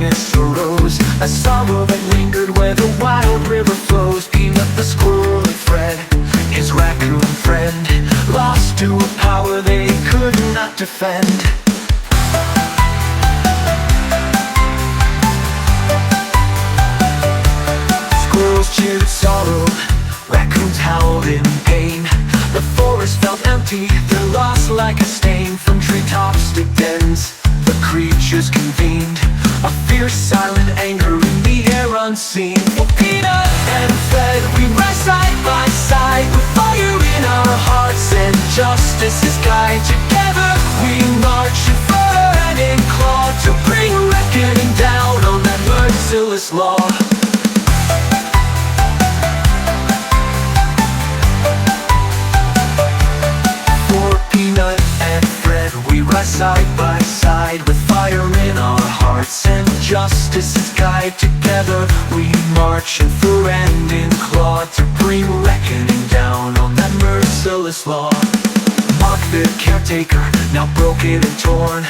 darkness arose, a sorrow that lingered where the wild river flows. Peanut the squirrel and Fred, his raccoon friend, lost to a power they could not defend. Squirrels cheered sorrow, raccoons howled in pain. The forest felt empty, their loss like a stain. From treetops to dens, the creatures convened, a fierce silent anger in the air unseen. For Peanut and Fred, we rise side by side, with fire in our hearts and justice as guide. Together we march in fur and in claw, to bring reckoning down on that merciless law. Side by side, with fire in our hearts and justice as guide. Together we march in fur and in claw, to bring reckoning down on that merciless law. Mark the caretaker, now broken and torn,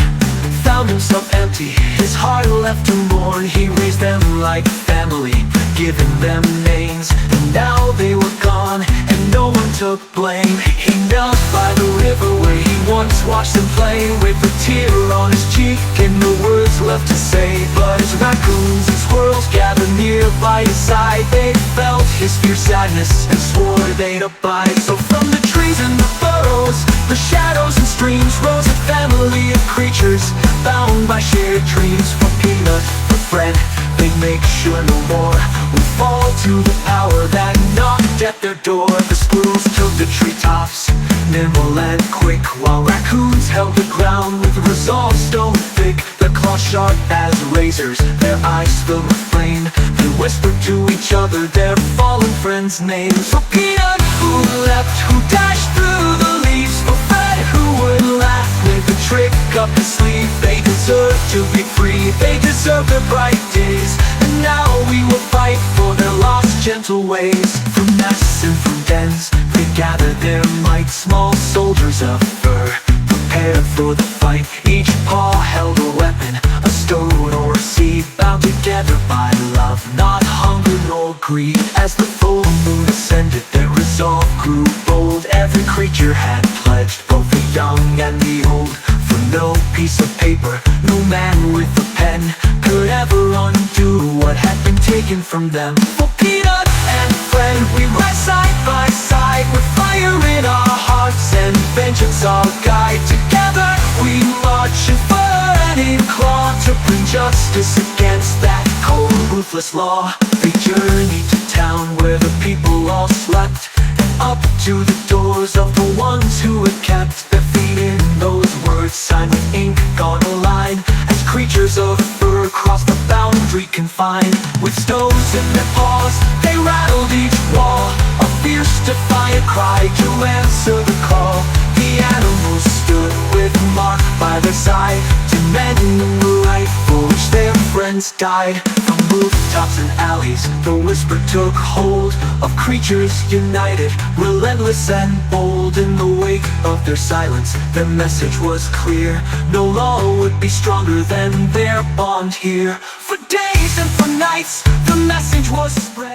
found himself empty, his heart left to mourn. He raised them like family, giving them names, and now they were gone and no one took blame. He knelt by the river where he once watched them play, with a tear on his cheek and no words left to say. But as raccoons and squirrels gathered near by his side, they felt his fierce sadness and swore they'd abide. So from the trees and the burrows, the shadows and streams, rose a family of creatures bound by shared dreams. For Peanut, for Fred, they make sure no more will fall to the power that knocked at their door. The squirrels took the treetops, nimble and quick, while raccoons held the ground with resolve stone thick. Their claws sharp as razors, their eyes filled with flame, they whispered to each other their fallen friends' names. For Peanut, who leapt, who dashed through the leaves, for Fred, who would laugh with a trick up his sleeve. They deserve to be free, they deserve their bright days, and now we will fight for their lost gentle ways. From nests and from dens, they gathered their might, small soldiers of fur, prepared for the fight. Each paw held a weapon, a stone or a seed, bound together by love, not hunger nor greed. As the full moon ascended, their resolve grew bold. Every creature had pledged, both the young and the old, for no piece of paper, no man with a pen, could ever undo what had been taken from them. For Peanut and Fred, we rise side by side, with fire in our hearts and vengeance our guide. Together we march in fur and in claw, to bring justice against that cold, ruthless law. They journeyed to town where the people all slept, and up to the doors of the ones who had kept their feet in those words signed with ink on a line. As creatures of fur crossed the boundary confined, with stones in their paws they rattled each wall, a fierce defiant cry to answer the call. The animals stood with Mark by their side, demanding the right for which their friends died. From rooftops and alleys, the whisper took hold of creatures united, relentless and bold. In the wake of their silence, their message was clear: no law would be stronger than their bond here. For days and for nights, the message was spread.